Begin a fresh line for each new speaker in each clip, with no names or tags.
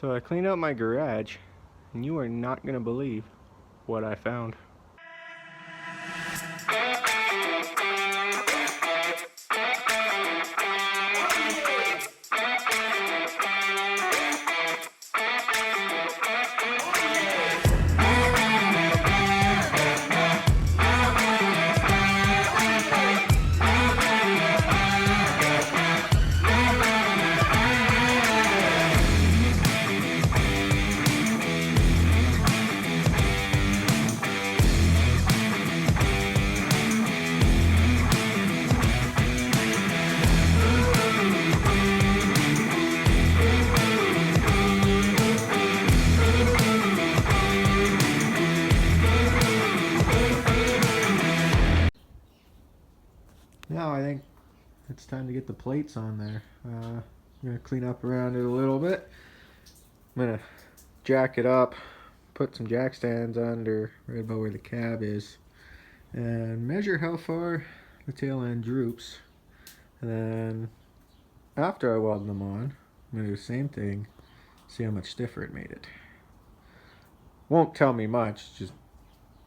So I cleaned out my garage, and you are not going to believe what I found. Now I think it's time to get the plates on there. I'm going to clean up around it a little bit. I'm going to jack it up, put some jack stands under right about where the cab is, and measure how far the tail end droops. And then after I weld them on, I'm going to do the same thing, see how much stiffer it made it. Won't tell me much, just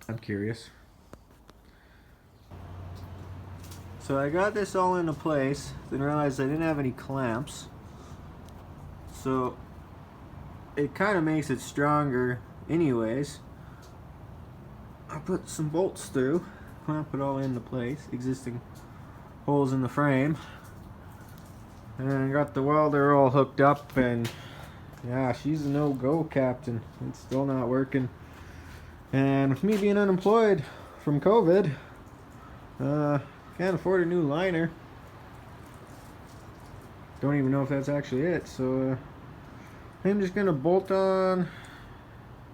I'm curious. So I got this all into place, then realized I didn't have any clamps. So it kind of makes it stronger anyways. I put some bolts through, clamp it all into place, existing holes in the frame. And I got the welder all hooked up, and yeah, she's a no-go, Captain. It's still not working. And with me being unemployed from COVID, can't afford a new liner. Don't even know if that's actually it, so I'm just gonna bolt on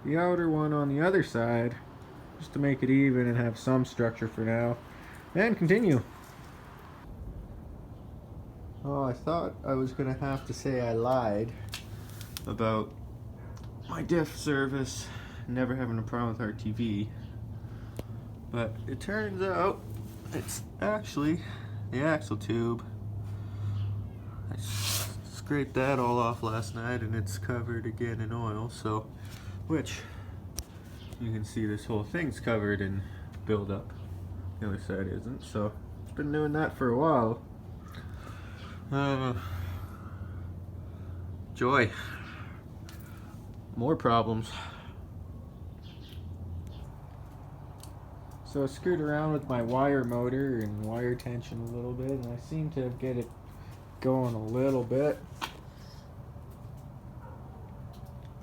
the outer one on the other side just to make it even and have some structure for now, and continue. Oh, I thought I was gonna have to say I lied about my diff service never having a problem with RTV, but it turns out it's actually the axle tube. I scraped that all off last night, and it's covered again in oil, so, which you can see this whole thing's covered in buildup. The other side isn't, so it's been doing that for a while. Joy. More problems. So I screwed around with my wire motor and wire tension a little bit, and I seem to get it going a little bit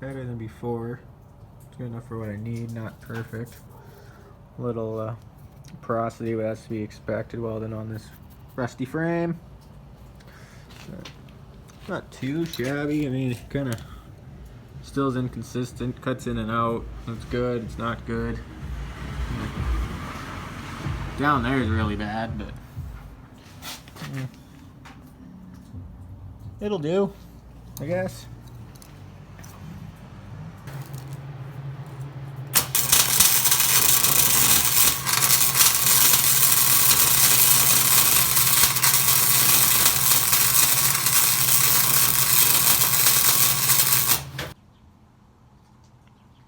better than before. It's good enough for what I need, not perfect. A little porosity, but that's to be expected welding on this rusty frame. Not too shabby. I mean, it kind of still is inconsistent, cuts in and out. It's good, it's not good. Down there is really bad, but it'll do, I guess.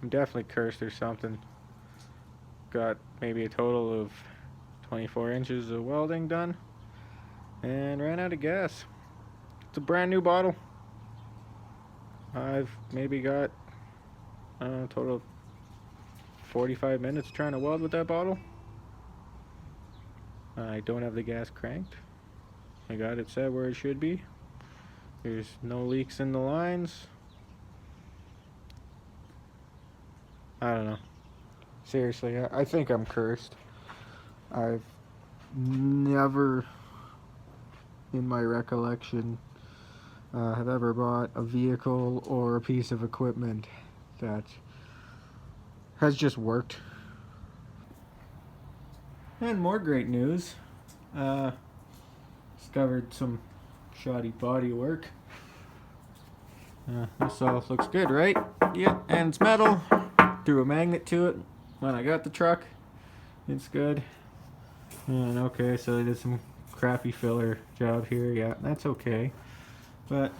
I'm definitely cursed or something. Got maybe a total of 24 inches of welding done and ran out of gas. It's a brand new bottle. I've maybe got a total of 45 minutes trying to weld with that bottle. I don't have the gas cranked. I got it set where it should be. There's no leaks in the lines. I don't know. Seriously, I think I'm cursed. I've never, in my recollection, have ever bought a vehicle or a piece of equipment that has just worked. And more great news. Discovered some shoddy body work. This all looks good, right? Yeah, and it's metal. Threw a magnet to it when I got the truck. It's good. And okay, so I did some crappy filler job here. Yeah, that's okay. But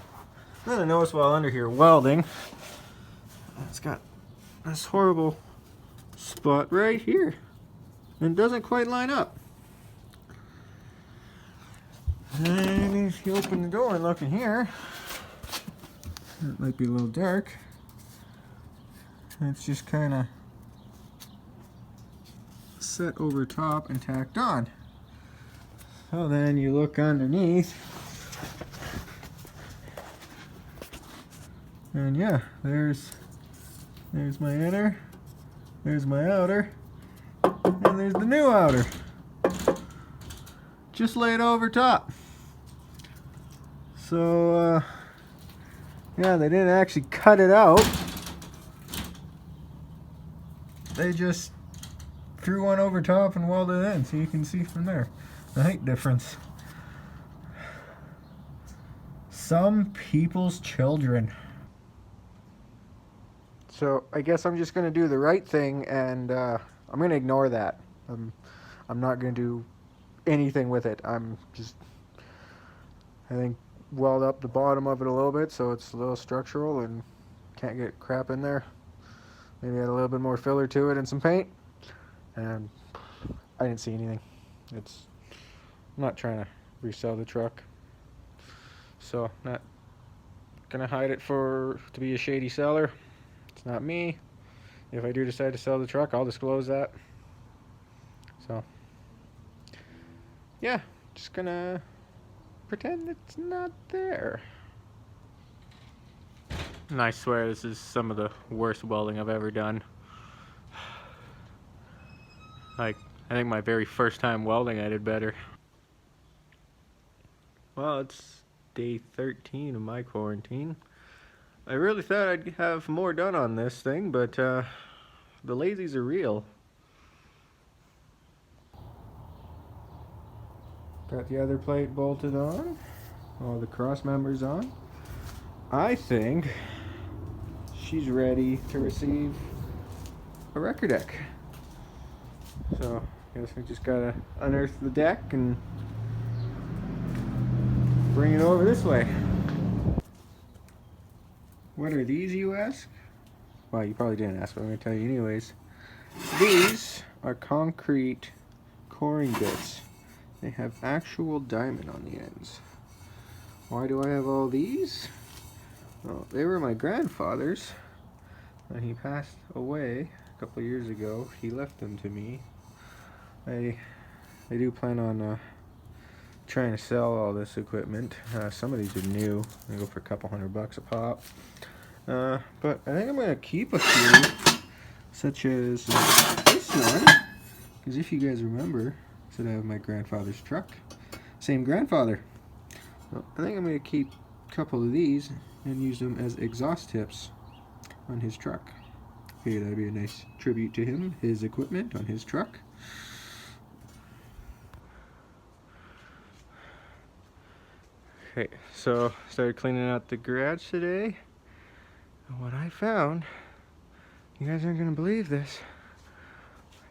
then I noticed while under here welding, It's got this horrible spot right here. And it doesn't quite line up. And if you open the door and look in here, it might be a little dark. It's just kind of set over top and tacked on. So then you look underneath, and yeah, there's my inner, there's my outer, and there's the new outer. Just laid over top. So yeah, they didn't actually cut it out. They just threw one over top and welded it in, so you can see from there the height difference. Some people's children. So I guess I'm just gonna do the right thing, and I'm gonna ignore that. I'm not gonna do anything with it. I think weld up the bottom of it a little bit so it's a little structural and can't get crap in there. Maybe add a little bit more filler to it and some paint, and I didn't see anything. I'm not trying to resell the truck, so not gonna hide it to be a shady seller. It's not me. If I do decide to sell the truck, I'll disclose that. So yeah, just gonna pretend it's not there. And I swear this is some of the worst welding I've ever done. Like, I think my very first time welding I did better. Well, it's day 13 of my quarantine. I really thought I'd have more done on this thing, but the lazies are real. Got the other plate bolted on, all the cross members on. I think she's ready to receive a wrecker deck. So I guess we just gotta unearth the deck and bring it over this way. What are these, you ask? Well, you probably didn't ask, but I'm gonna tell you anyways. These are concrete coring bits. They have actual diamond on the ends. Why do I have all these? Well, they were my grandfather's. When he passed away a couple of years ago, he left them to me. I do plan on trying to sell all this equipment. Some of these are new. They go for a couple $100 a pop. But I think I'm going to keep a few, such as this one. Because if you guys remember, I said I have my grandfather's truck. Same grandfather. Well, I think I'm going to keep a couple of these and use them as exhaust tips on his truck. Okay, that'd be a nice tribute to him, his equipment on his truck. Okay, so started cleaning out the garage today, and what I found, you guys aren't gonna believe this,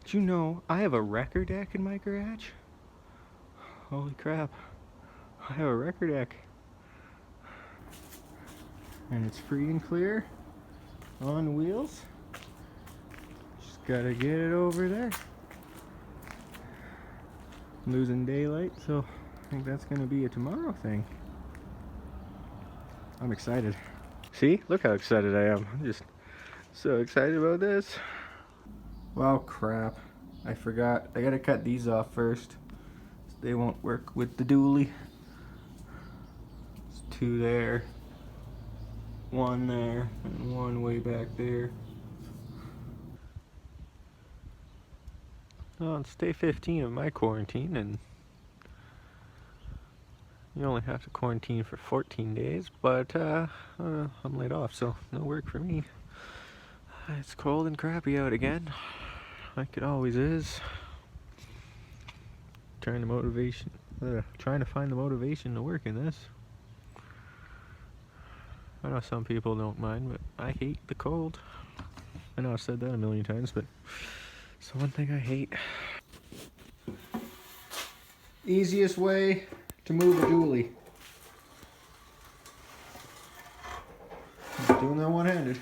but you know I have a wrecker deck in my garage. Holy crap, I have a wrecker deck, and it's free and clear on wheels. Just gotta get it over there. I'm losing daylight, so I think that's gonna be a tomorrow thing. I'm excited. See? Look how excited I am. I'm just so excited about this. Well, crap. I forgot. I gotta cut these off first. They won't work with the dually. There's two there. One there. And one way back there. Well, it's day 15 of my quarantine, and you only have to quarantine for 14 days, but I'm laid off, so no work for me. It's cold and crappy out again, like it always is. Trying to find the motivation to work in this. I know some people don't mind, but I hate the cold. I know I've said that a million times, but it's the one thing I hate. Easiest way to move a dually. Just doing that one-handed.